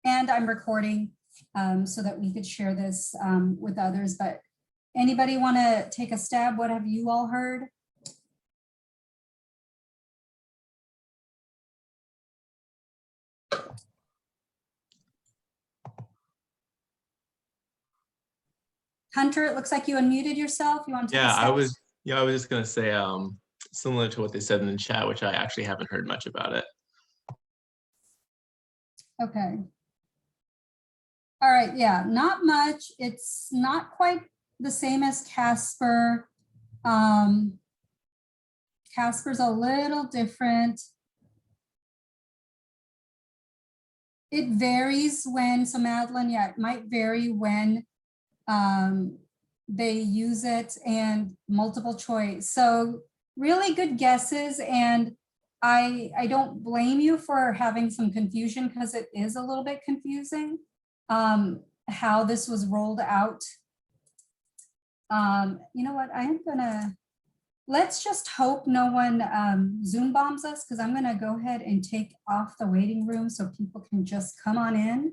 and I'm recording so that we could share this with others. But anybody want to take a stab? What have you all heard? Hunter, it looks like you unmuted yourself. You want to take a stab? I was just gonna say similar to what they said in the chat, which I actually haven't heard much about it. Okay. All right, yeah, not much. It's not quite the same as Casper. Casper's a little different. It varies when, so Madeline, yeah, it might vary when they use it and multiple choice. So really good guesses. And I don't blame you for having some confusion because it is a little bit confusing how this was rolled out. You know what, I am gonna, let's just hope no one Zoom bombs us, because I'm gonna go ahead and take off the waiting room so people can just come on in.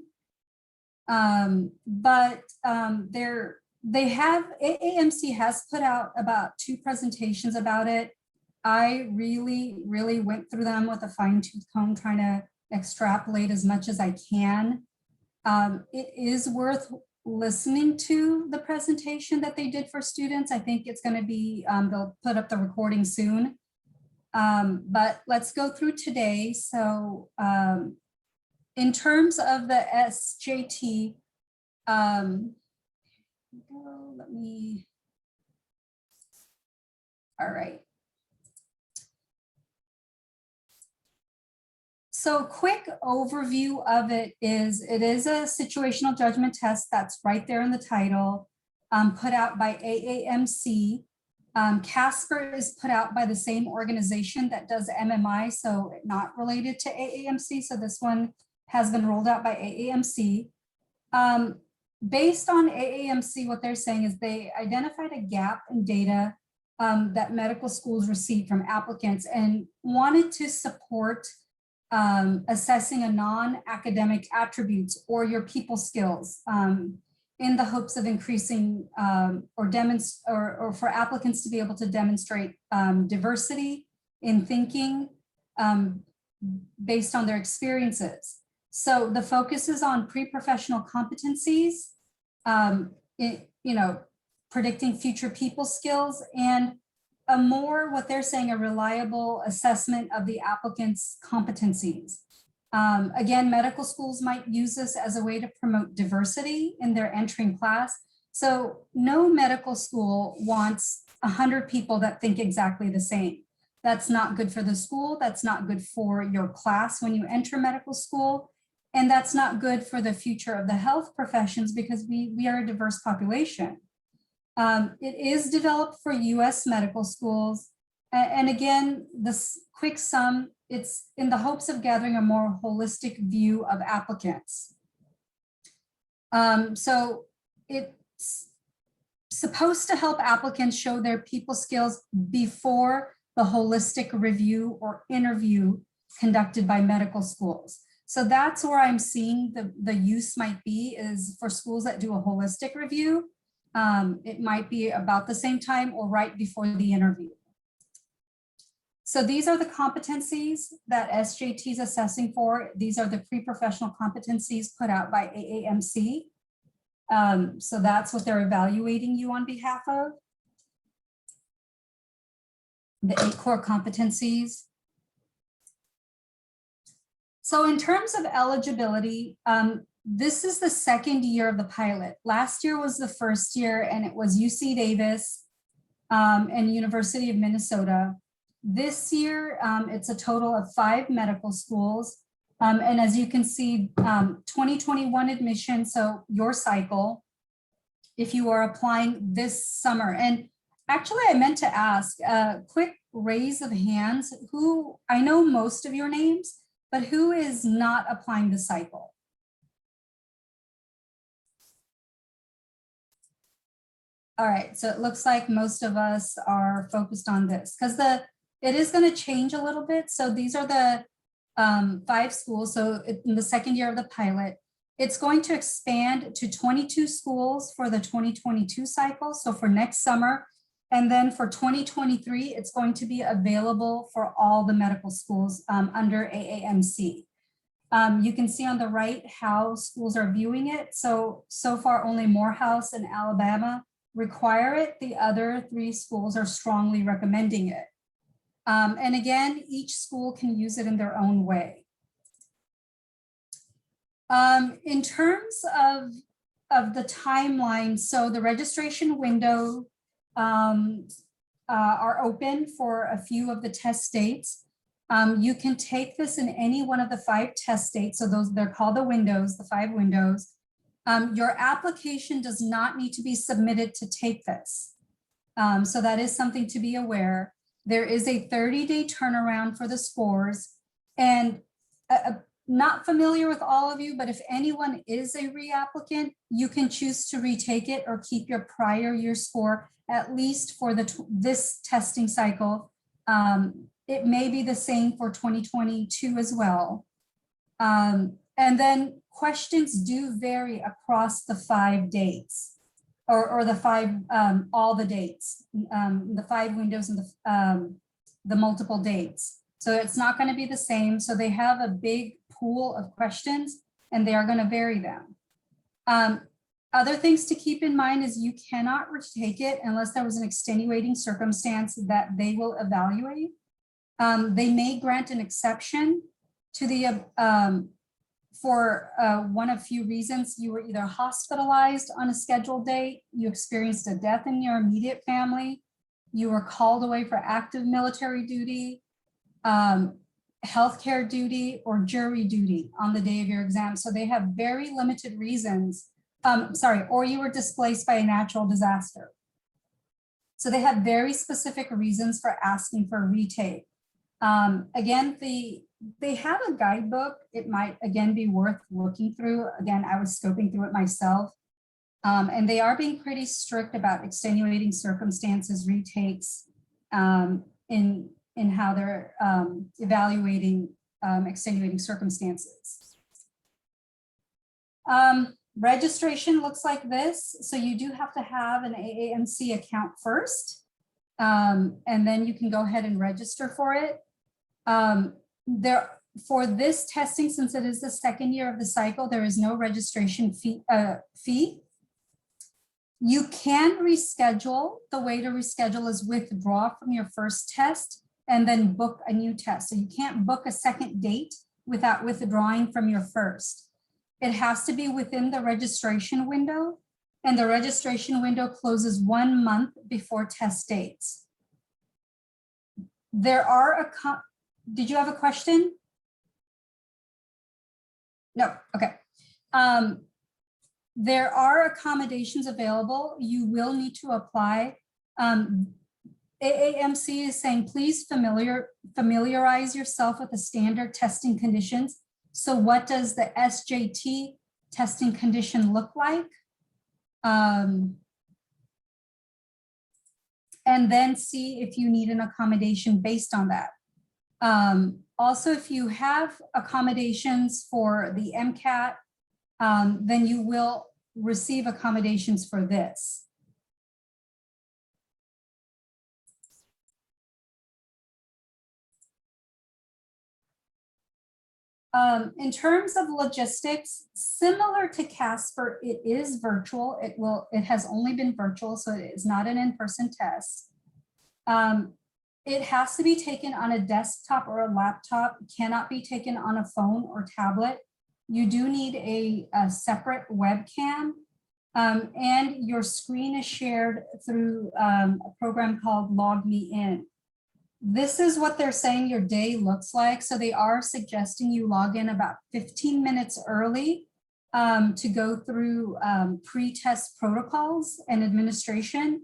They have, AAMC has put out about 2 presentations about it. I really went through them with a fine-tooth comb, trying to extrapolate as much as I can. It is worth listening to the presentation that they did for students. I think it's going to be, they'll put up the recording soon. But let's go through today. So in terms of the SJT, let me, all right. So quick overview of it is a situational judgment test that's right there in the title, put out by AAMC. Casper is put out by the same organization that does MMI, so not related to AAMC. So this one has been rolled out by AAMC. Based on AAMC, what they're saying is they identified a gap in data that medical schools receive from applicants and wanted to support assessing a non-academic attributes or your people skills in the hopes of increasing or for applicants to be able to demonstrate diversity in thinking based on their experiences. So the focus is on pre-professional competencies, predicting future people skills, and a more, what they're saying, a reliable assessment of the applicant's competencies. Again, medical schools might use this as a way to promote diversity in their entering class. So no medical school wants 100 people that think exactly the same. That's not good for the school. That's not good for your class when you enter medical school. And that's not good for the future of the health professions because we are a diverse population. It is developed for US medical schools. And again, this quick sum, it's in the hopes of gathering a more holistic view of applicants. So it's supposed to help applicants show their people skills before the holistic review or interview conducted by medical schools. So that's where I'm seeing the use might be, is for schools that do a holistic review. It might be about the same time or right before the interview. So these are the competencies that SJT is assessing for. These are the pre-professional competencies put out by AAMC. So that's what they're evaluating you on behalf of. The 8 core competencies. So in terms of eligibility, this is the 2nd year of the pilot. Last year was the 1st year, and it was UC Davis and University of Minnesota. This year, it's a total of 5 medical schools. And as you can see, 2021 admission, so your cycle, if you are applying this summer. And actually, I meant to ask a quick raise of hands, who, I know most of your names, but who is not applying the cycle? All right, so it looks like most of us are focused on this because it is going to change a little bit. So these are the 5 schools. So in the 2nd year of the pilot, It's going to expand to 22 schools for the 2022 cycle, so for next summer. And then for 2023, it's going to be available for all the medical schools under AAMC. You can see on the right how schools are viewing it. So far only Morehouse and Alabama require it. The other 3 schools are strongly recommending it. And again, each school can use it in their own way. In terms of the timeline, so the registration window are open for a few of the test dates. You can take this in any one of the 5 test dates. So they're called the windows, the 5 windows. Your application does not need to be submitted to take this. So that is something to be aware. There is a 30-day turnaround for the scores, and not familiar with all of you, but if anyone is a reapplicant, you can choose to retake it or keep your prior year score, at least for this testing cycle. It may be the same for 2022 as well. And then questions do vary across the 5 dates or the 5, all the dates, the 5 windows and the multiple dates. So it's not going to be the same. So they have a big pool of questions and they are going to vary them. Other things to keep in mind is you cannot retake it unless there was an extenuating circumstance that they will evaluate. They may grant an exception to the, for one of few reasons. You were either hospitalized on a scheduled date, you experienced a death in your immediate family, you were called away for active military duty, healthcare duty, or jury duty on the day of your exam. So they have very limited reasons, or you were displaced by a natural disaster. So they have very specific reasons for asking for a retake. Again, they have a guidebook. It might, again, be worth looking through. Again, I was scoping through it myself. And they are being pretty strict about extenuating circumstances retakes in how they're evaluating extenuating circumstances. Registration looks like this. So you do have to have an AAMC account first, and then you can go ahead and register for it. For this testing, since it is the 2nd year of the cycle, there is no registration fee. You can reschedule. The way to reschedule is withdraw from your first test and then book a new test. So you can't book a second date without withdrawing from your first. It has to be within the registration window, and the registration window closes 1 month before test dates. There are did you have a question? No, okay. There are accommodations available. You will need to apply. AAMC is saying, please familiarize yourself with the standard testing conditions. So what does the SJT testing condition look like? And then see if you need an accommodation based on that. Also, if you have accommodations for the MCAT, then you will receive accommodations for this. In terms of logistics, similar to Casper, it is virtual. It has only been virtual, so it is not an in-person test. It has to be taken on a desktop or a laptop. It cannot be taken on a phone or tablet. You do need a separate webcam, and your screen is shared through a program called LogMeIn. This is what they're saying your day looks like. So they are suggesting you log in about 15 minutes early to go through pre-test protocols and administration.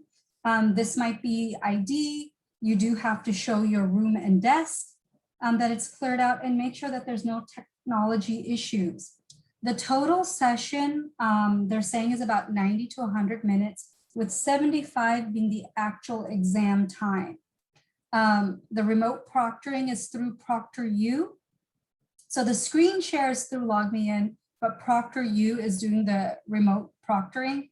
This might be ID. You do have to show your room and desk, that it's cleared out, and make sure that there's no technology issues. The total session, they're saying, is about 90 to 100 minutes, with 75 being the actual exam time. The remote proctoring is through ProctorU. So the screen shares through LogMeIn, but ProctorU is doing the remote proctoring.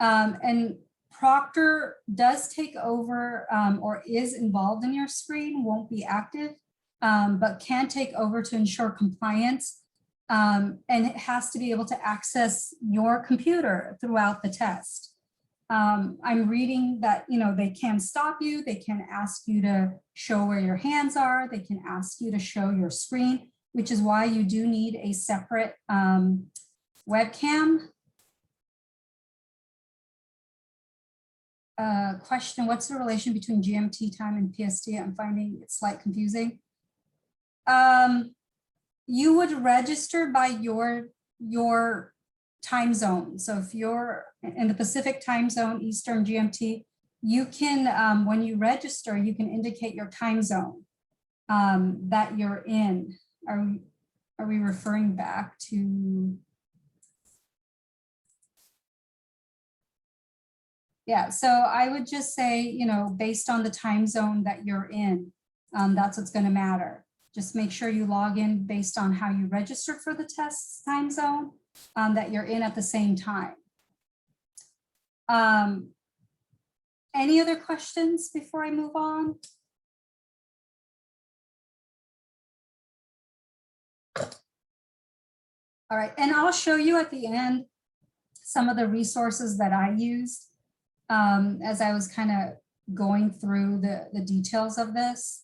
And Proctor does take over or is involved in your screen, won't be active, but can take over to ensure compliance. And it has to be able to access your computer throughout the test. I'm reading that, you know, they can stop you, they can ask you to show where your hands are, they can ask you to show your screen, which is why you do need a separate webcam. Question, what's the relation between GMT time and PST? I'm finding it slightly confusing. You would register by your time zone. So if you're in the Pacific time zone, Eastern GMT, you can, when you register, you can indicate your time zone that you're in. Are we referring back to? Yeah, so I would just say, you know, based on the time zone that you're in, that's what's going to matter. Just make sure you log in based on how you registered for the test time zone that you're in at the same time. Any other questions before I move on? All right, and I'll show you at the end some of the resources that I used as I was kind of going through the details of this.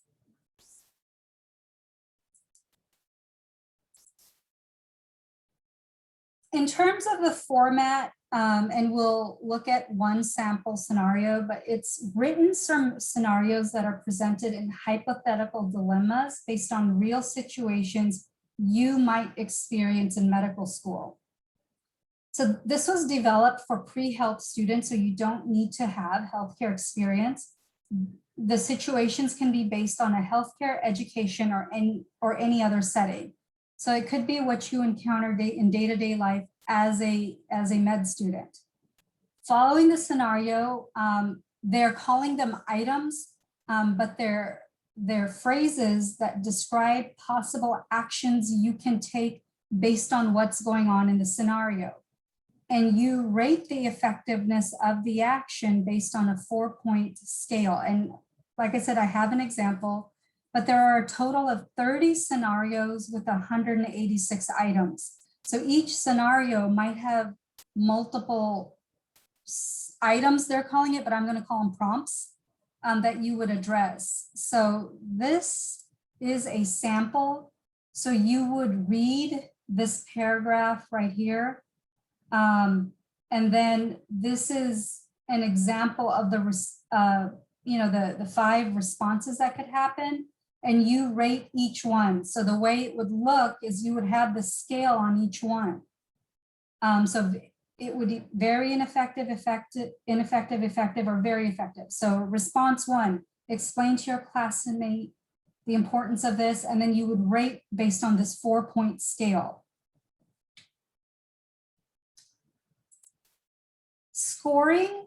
In terms of the format, and we'll look at one sample scenario, but it's written some scenarios that are presented in hypothetical dilemmas based on real situations you might experience in medical school. So this was developed for pre-health students, so you don't need to have healthcare experience. The situations can be based on a healthcare, education, or any other setting. So it could be what you encounter in day-to-day life as a med student. Following the scenario, they're calling them items, but they're phrases that describe possible actions you can take based on what's going on in the scenario. And you rate the effectiveness of the action based on a 4-point scale. And like I said, I have an example, but there are a total of 30 scenarios with 186 items. So each scenario might have multiple items, they're calling it, but I'm going to call them prompts that you would address. So this is a sample. So you would read this paragraph right here. And then this is an example of the, you know, the 5 responses that could happen, and you rate each one. So the way it would look is you would have the scale on each one. So it would be very ineffective, ineffective, effective, or very effective. So response 1, explain to your classmate the importance of this, and then you would rate based on this 4-point scale. Scoring,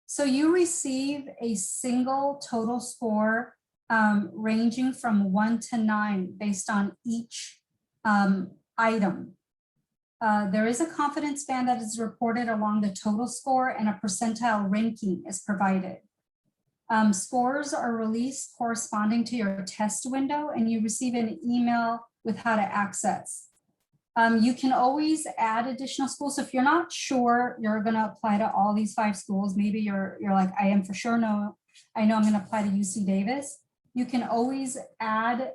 so you receive a single total score ranging from 1 to 9 based on each item. There is a confidence band that is reported along the total score, and a percentile ranking is provided. Scores are released corresponding to your test window, and you receive an email with how to access. You can always add additional schools. So if you're not sure you're going to apply to all these 5 schools, maybe you're like, I am for sure, no, I know I'm going to apply to UC Davis. You can always add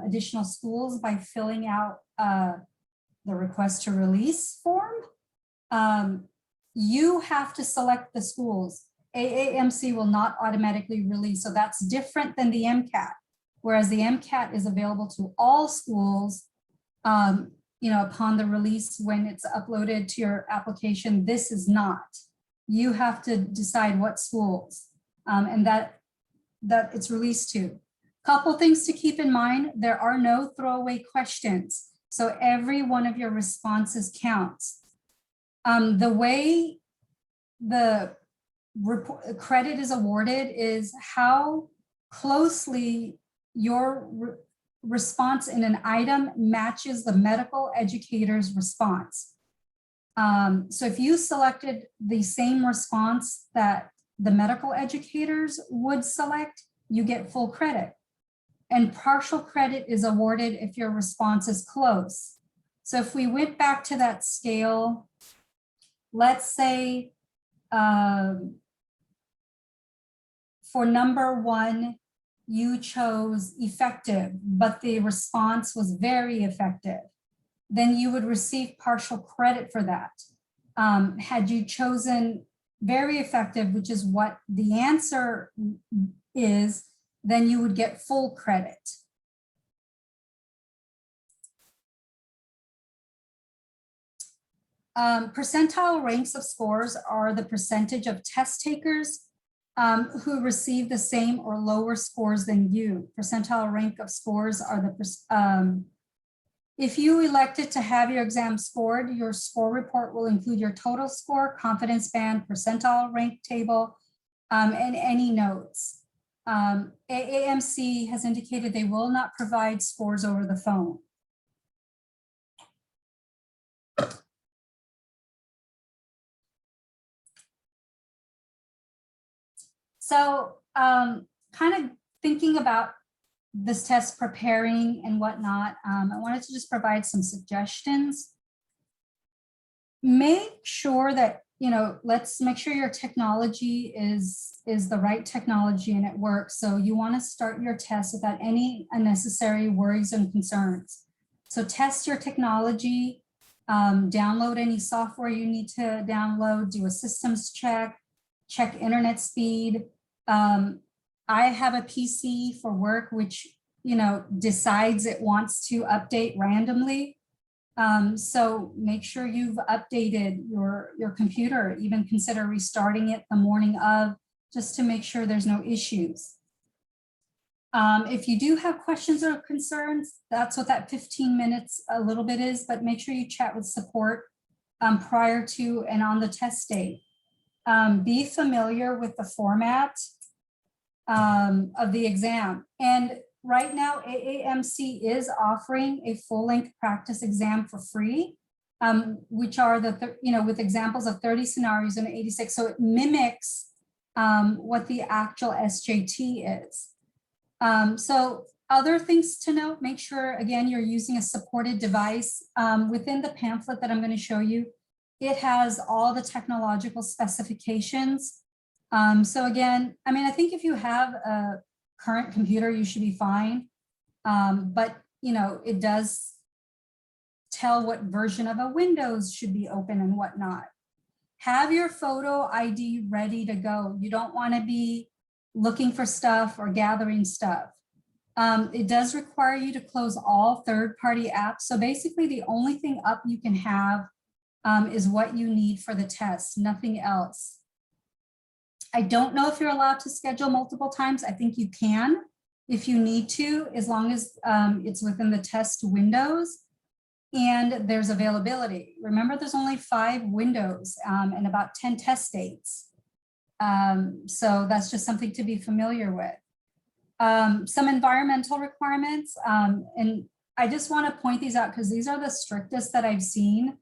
additional schools by filling out the request to release form. You have to select the schools. AAMC will not automatically release. So that's different than the MCAT, whereas the MCAT is available to all schools, you know, upon the release when it's uploaded to your application. This is not. You have to decide what schools and that it's released to. Couple things to keep in mind: there are no throwaway questions. So every one of your responses counts. The way the credit is awarded is how closely your response in an item matches the medical educator's response. So if you selected the same response that the medical educators would select, you get full credit. And partial credit is awarded if your response is close. So if we went back to that scale, let's say for number 1, you chose effective, but the response was very effective, then you would receive partial credit for that. Had you chosen very effective, which is what the answer is, then you would get full credit. Percentile ranks of scores are the percentage of test takers who receive the same or lower scores than you. Percentile rank of scores are the, if you elected to have your exam scored, your score report will include your total score, confidence band, percentile rank table, and any notes. AAMC has indicated they will not provide scores over the phone. So kind of thinking about this test preparing and whatnot, I wanted to just provide some suggestions. Make sure that, let's make sure your technology is the right technology and it works. So you want to start your test without any unnecessary worries and concerns. So test your technology, download any software you need to download, do a systems check, check internet speed. I have a PC for work, which, decides it wants to update randomly. So make sure you've updated your computer, even consider restarting it the morning of, just to make sure there's no issues. If you do have questions or concerns, that's what that 15 minutes a little bit is, but make sure you chat with support prior to and on the test day. Be familiar with the format of the exam. And right now, AAMC is offering a full-length practice exam for free, which are with examples of 30 scenarios and 86. So it mimics what the actual SJT is. So other things to note, make sure, again, you're using a supported device. Within the pamphlet that I'm going to show you, it has all the technological specifications. So again, I think if you have a current computer, you should be fine. But, it does tell what version of a Windows should be open and whatnot. Have your photo ID ready to go. You don't want to be looking for stuff or gathering stuff. It does require you to close all third-party apps. So basically the only thing up you can have is what you need for the test, nothing else. I don't know if you're allowed to schedule multiple times. I think you can if you need to, as long as it's within the test windows and there's availability. Remember, there's only 5 windows and about 10 test dates. So that's just something to be familiar with. Some environmental requirements, and I just want to point these out because these are the strictest that I've seen,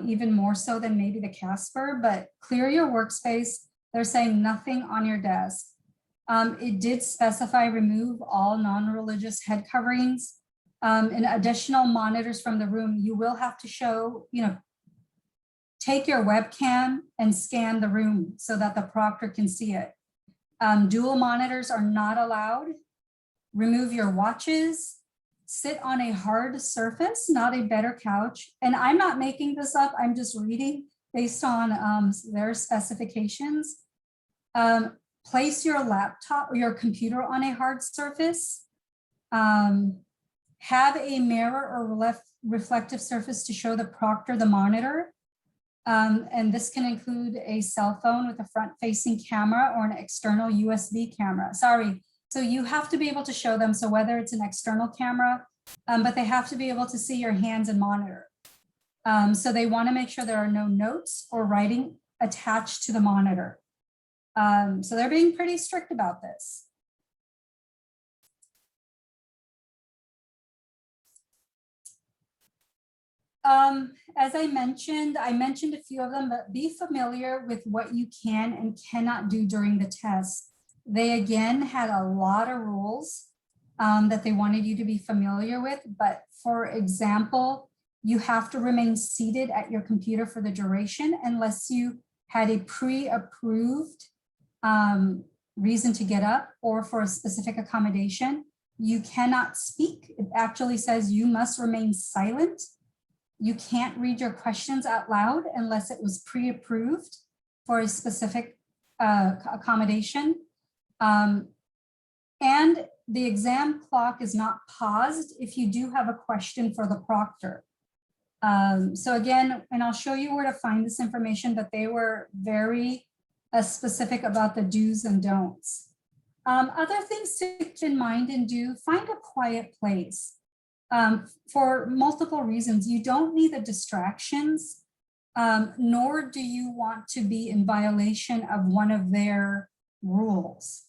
even more so than maybe the Casper, but clear your workspace. They're saying nothing on your desk. It did specify remove all non-religious head coverings and additional monitors from the room. You will have to show, take your webcam and scan the room so that the proctor can see it. Dual monitors are not allowed. Remove your watches. Sit on a hard surface, not a better couch. And I'm not making this up. I'm just reading based on their specifications. Place your laptop or your computer on a hard surface. Have a mirror or reflective surface to show the proctor the monitor. And this can include a cell phone with a front-facing camera or an external USB camera. Sorry, so you have to be able to show them. So whether it's an external camera, but they have to be able to see your hands and monitor. So they want to make sure there are no notes or writing attached to the monitor. So they're being pretty strict about this. As I mentioned a few of them, but be familiar with what you can and cannot do during the test. They again had a lot of rules that they wanted you to be familiar with, but for example, you have to remain seated at your computer for the duration unless you had a pre-approved reason to get up or for a specific accommodation. You cannot speak. It actually says you must remain silent. You can't read your questions out loud unless it was pre-approved for a specific accommodation. And the exam clock is not paused if you do have a question for the proctor. So again, and I'll show you where to find this information, but they were very specific about the do's and don'ts. Other things to keep in mind and do, find a quiet place. For multiple reasons. You don't need the distractions, nor do you want to be in violation of one of their rules,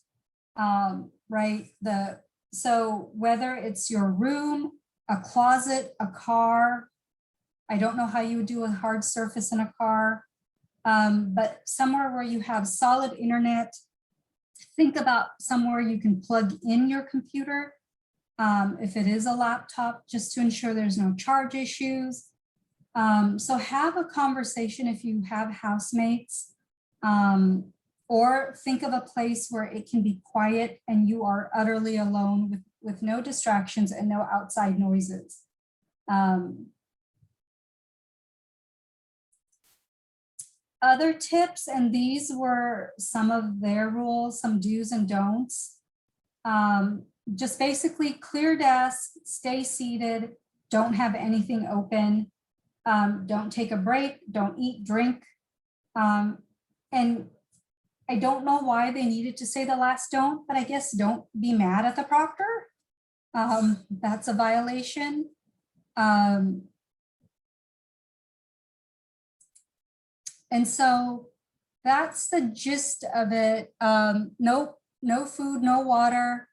right? So whether it's your room, a closet, a car, I don't know how you would do a hard surface in a car, but somewhere where you have solid internet, think about somewhere you can plug in your computer. If it is a laptop, just to ensure there's no charge issues. So have a conversation if you have housemates, or think of a place where it can be quiet and you are utterly alone with no distractions and no outside noises. Other tips, and these were some of their rules, some do's and don'ts. Just basically clear desk, stay seated, don't have anything open, don't take a break, don't eat, drink. And I don't know why they needed to say the last don't, but I guess don't be mad at the proctor. That's a violation. And so that's the gist of it. No food, no water.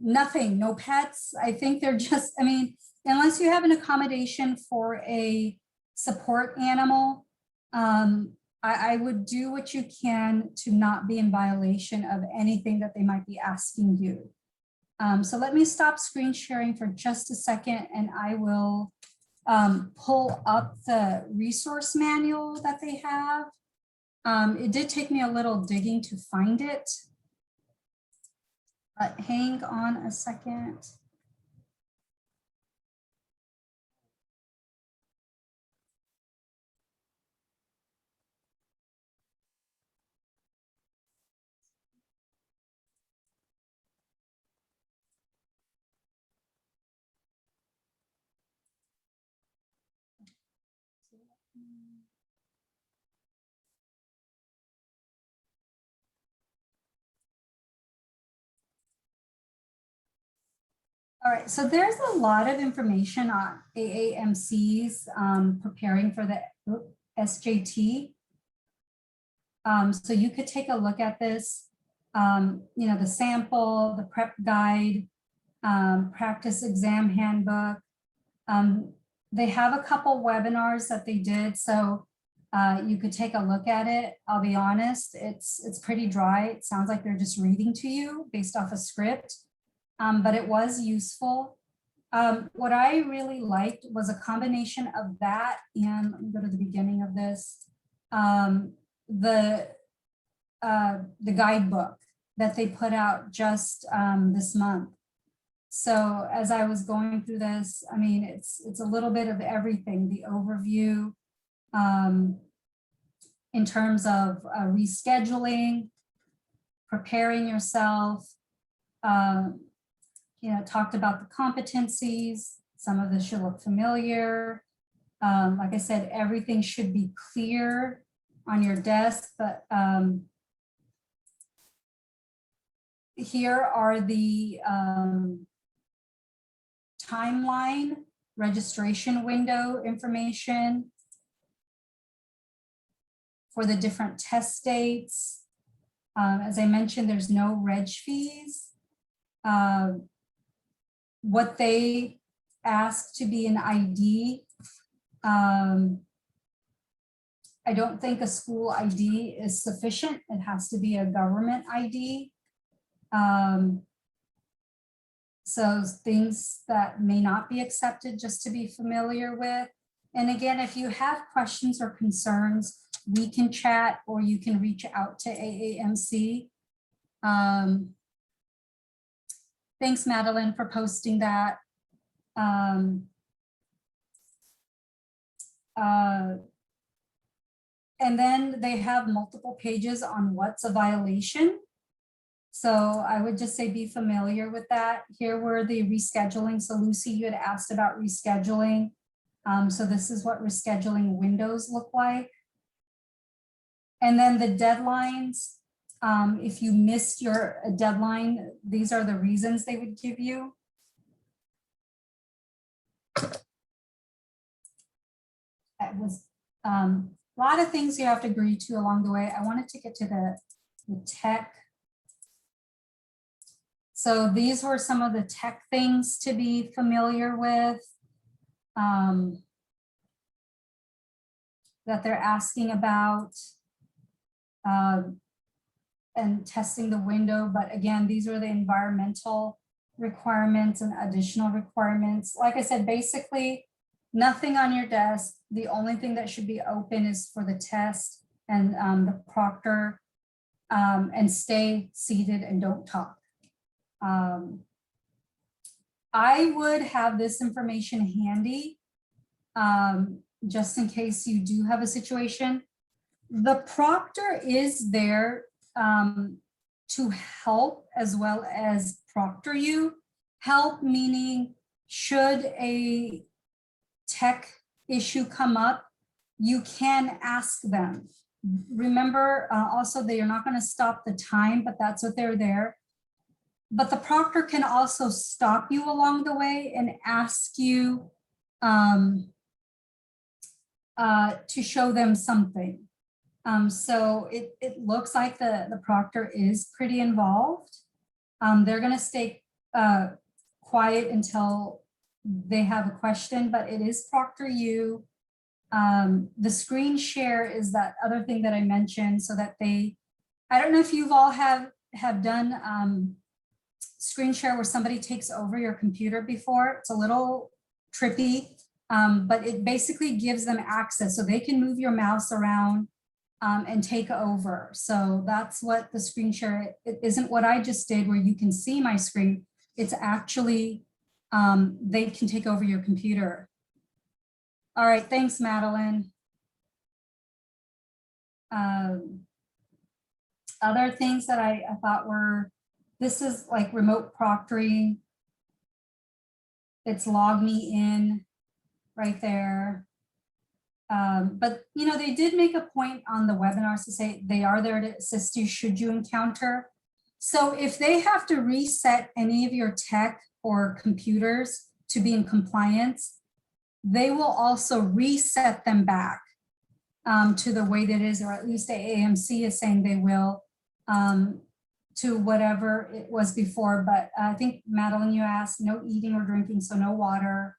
Nothing, no pets. I think they're just, I mean, unless you have an accommodation for a support animal, I would do what you can to not be in violation of anything that they might be asking you. So let me stop screen sharing for just a second and I will pull up the resource manual that they have. It did take me a little digging to find it. But hang on a second. All right, so there's a lot of information on AAMC's preparing for the SJT. So you could take a look at this, you know, the sample, the prep guide, practice exam handbook. They have a couple webinars that they did, so you could take a look at it. I'll be honest, it's pretty dry. It sounds like they're just reading to you based off a script. But it was useful. What I really liked was a combination of that and, let me go to the beginning of this, the guidebook that they put out just this month. So as I was going through this, I mean, it's a little bit of everything, the overview in terms of rescheduling, preparing yourself, you know, talked about the competencies. Some of this should look familiar. Like I said, everything should be clear on your desk, but here are the timeline, registration window information for the different test dates. As I mentioned, there's no reg fees. What they ask to be an ID. I don't think a school ID is sufficient. It has to be a government ID. So things that may not be accepted, just to be familiar with. And again, if you have questions or concerns, we can chat or you can reach out to AAMC. Thanks, Madeline, for posting that. And then they have multiple pages on what's a violation. So I would just say be familiar with that. Here were the rescheduling. So Lucy, you had asked about rescheduling. So this is what rescheduling windows look like. And then the deadlines, if you missed your deadline, these are the reasons they would give you. That was a lot of things you have to agree to along the way. I wanted to get to the tech. So these were some of the tech things to be familiar with that they're asking about and testing the window. But again, these are the environmental requirements and additional requirements. Like I said, basically nothing on your desk. The only thing that should be open is for the test and the proctor, and stay seated and don't talk. I would have this information handy just in case you do have a situation. The proctor is there to help as well as proctor you. Help meaning should a tech issue come up, you can ask them. Remember also they are not going to stop the time, but that's what they're there. But the proctor can also stop you along the way and ask you to show them something. So it looks like the proctor is pretty involved. They're going to stay quiet until they have a question, but it is proctor you. The screen share is that other thing that I mentioned, so that I don't know if you've all have done screen share where somebody takes over your computer before. It's a little trippy, but it basically gives them access so they can move your mouse around and take over. So that's what the screen share, it isn't what I just did where you can see my screen. It's actually, they can take over your computer. All right, thanks, Madeline. Other things that I thought were, this is like remote proctoring. It's log me in right there. But you know, they did make a point on the webinars to say they are there to assist you should you encounter. So if they have to reset any of your tech or computers to be in compliance, they will also reset them back to the way that it is, or at least the AAMC is saying they will, to whatever it was before. But I think, Madeline, you asked no eating or drinking, so no water.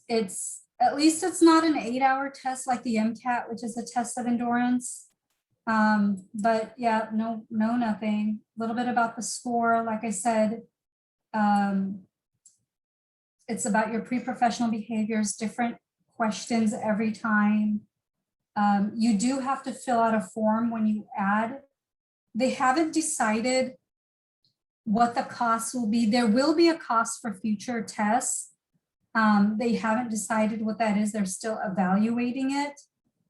It's, at least it's not an 8-hour test like the MCAT, which is a test of endurance. But yeah, no, nothing. A little bit about the score, like I said, it's about your pre-professional behaviors, different questions every time. You do have to fill out a form when you add. They haven't decided what the cost will be. There will be a cost for future tests. They haven't decided what that is. They're still evaluating it.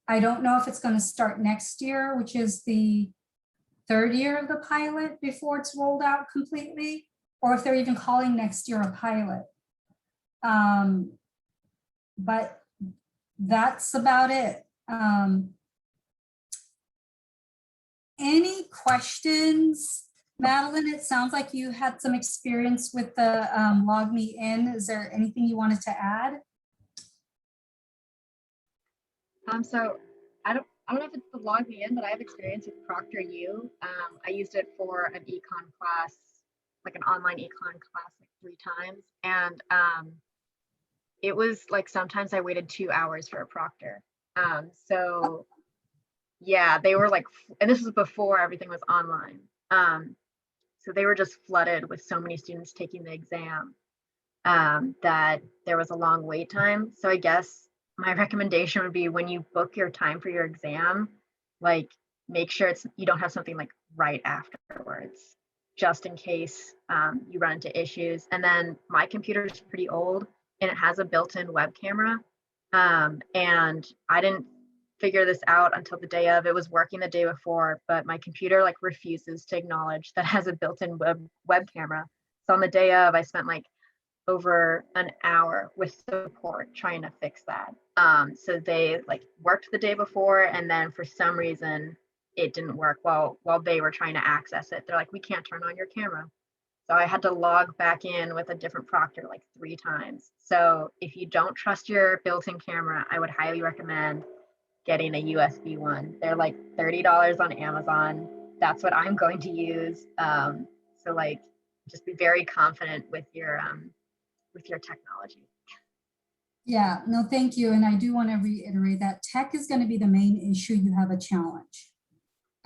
I don't know if it's going to start next year, which is the 3rd year of the pilot before it's rolled out completely, or if they're even calling next year a pilot. But that's about it. Any questions? Madeline, it sounds like you had some experience with the log me in. Is there anything you wanted to add? So I don't know if it's the log me in, but I have experience with ProctorU. I used it for an econ class, like an online econ class like 3 times. And it was like sometimes I waited 2 hours for a proctor. So yeah, they were like, and this was before everything was online. So they were just flooded with so many students taking the exam that there was a long wait time. So I guess my recommendation would be when you book your time for your exam, like make sure you don't have something like right afterwards, just in case you run into issues. And then my computer is pretty old and it has a built-in web camera. And I didn't figure this out until the day of. It was working the day before, but my computer like refuses to acknowledge that it has a built-in web camera. So on the day of, I spent like over an hour with support trying to fix that. So they like worked the day before, and then for some reason it didn't work while they were trying to access it. They're like, we can't turn on your camera. So I had to log back in with a different proctor like 3 times. So if you don't trust your built-in camera, I would highly recommend getting a USB one. They're like $30 on Amazon. That's what I'm going to use. So like, just be very confident with your technology. Yeah, no, thank you. And I do want to reiterate that tech is going to be the main issue. You have a challenge.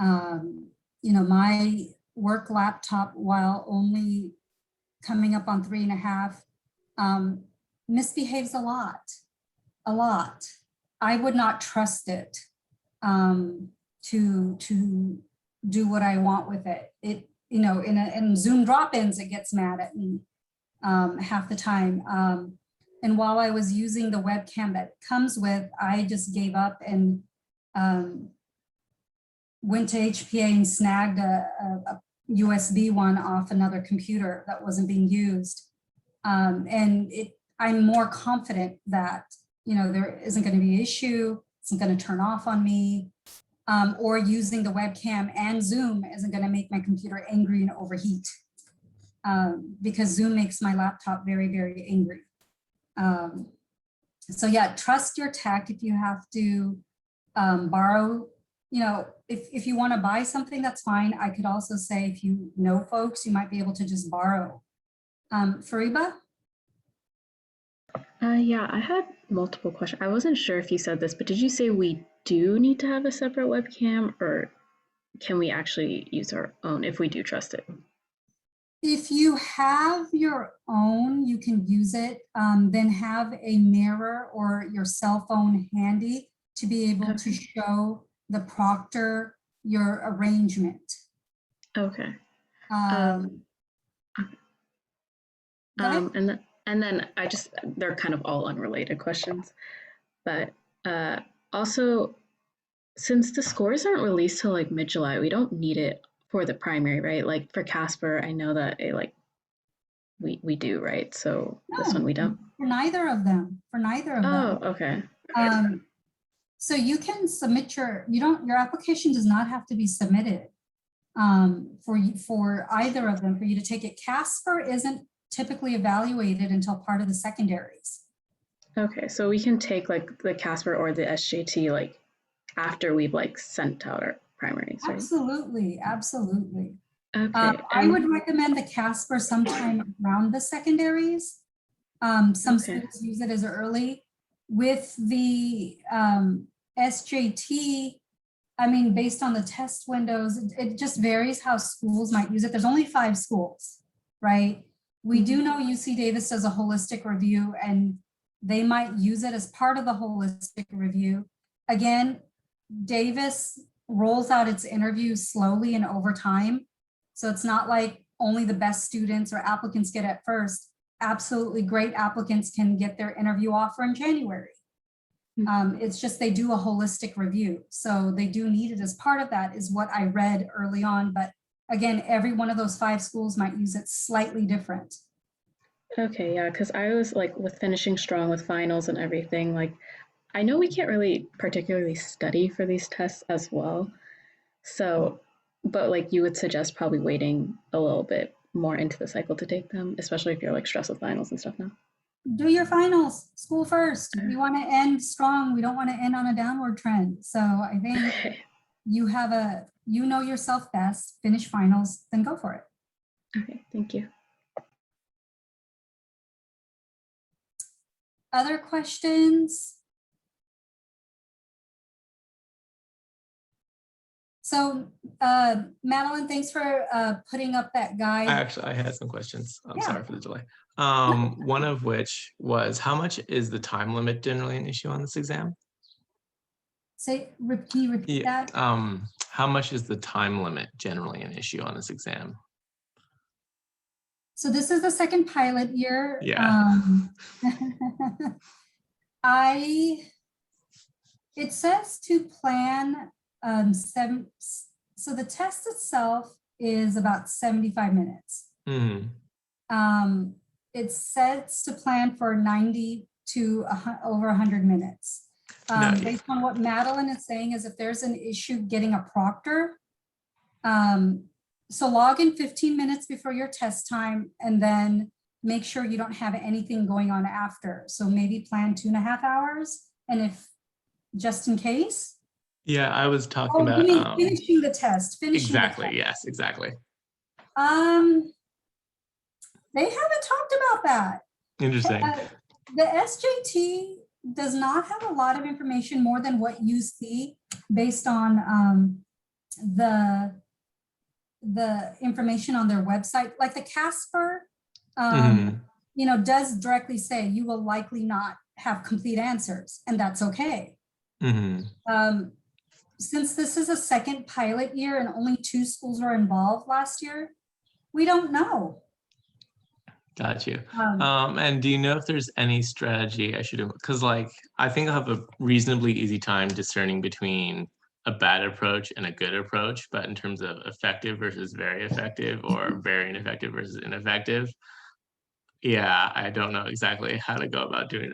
You know, my work laptop, while only coming up on 3.5, misbehaves a lot. I would not trust it to do what I want with it. It, you know, in Zoom drop-ins, it gets mad at me half the time. And while I was using the webcam that it comes with, I just gave up and went to HPA and snagged a USB one off another computer that wasn't being used. And I'm more confident that, you know, there isn't going to be an issue, it's not going to turn off on me, or using the webcam and Zoom isn't going to make my computer angry and overheat, because Zoom makes my laptop very, very angry. So yeah, trust your tech. If you have to borrow, you know, if you want to buy something, that's fine. I could also say, if you know folks, you might be able to just borrow. Fariba? Yeah, I had multiple questions. I wasn't sure if you said this, but did you say we do need to have a separate webcam, or can we actually use our own if we do trust it? If you have your own, you can use it. Then have a mirror or your cell phone handy to be able to show the proctor your arrangement. Okay. Go ahead. And then they're kind of all unrelated questions, but also, since the scores aren't released till like mid-July, we don't need it for the primary, right? Like for Casper, I know that we do, right? So this one we don't. For neither of them. Oh, okay. So you can submit your application does not have to be submitted for either of them for you to take it. Casper isn't typically evaluated until part of the secondaries. Okay, so we can take like the Casper or the SJT like after we've like sent out our primaries, right? Absolutely. Okay. I would recommend the Casper sometime around the secondaries. Some schools use it as early. With the SJT, I mean, based on the test windows, it just varies how schools might use it. There's only 5 schools, right? We do know UC Davis does a holistic review, and they might use it as part of the holistic review. Again, Davis rolls out its interviews slowly and over time. So it's not like only the best students or applicants get it first. Absolutely great applicants can get their interview offer in January. It's just they do a holistic review. So they do need it as part of that, is what I read early on. But again, every one of those 5 schools might use it slightly different. Okay, yeah, because I was like with finishing strong with finals and everything, like I know we can't really particularly study for these tests as well. So, but like you would suggest probably waiting a little bit more into the cycle to take them, especially if you're like stressed with finals and stuff now. Do your finals, school first. We want to end strong. We don't want to end on a downward trend. So I think you know yourself best, finish finals, then go for it. Okay, thank you. Other questions? So Madeline, thanks for putting up that guide. I had some questions. I'm Yeah. sorry for the delay. One of which was, how much is the time limit generally an issue on this exam? Can you repeat that? How much is the time limit generally an issue on this exam? So this is the second pilot year. Yeah. It says to plan so the test itself is about 75 minutes. Mhm. It sets to plan for 90 to over 100 minutes. No, yeah. Based on what Madeline is saying is if there's an issue getting a proctor, so log in 15 minutes before your test time and then make sure you don't have anything going on after. So maybe plan 2.5 hours. And if just in case. Yeah, I was talking Oh, about you mean finishing the test. exactly. Yes, exactly. They haven't talked about that. Interesting. The SJT does not have a lot of information more than what you see based on the information on their website. Like the Casper, Mhm. Does directly say you will likely not have complete answers, and that's okay. Mhm. Since this is a second pilot year and only 2 schools were involved last year, we don't know. Got you. And do you know if there's any strategy I should, because like, I think I'll have a reasonably easy time discerning between a bad approach and a good approach, but in terms of effective versus very effective or very ineffective versus ineffective, yeah, I don't know exactly how to go about doing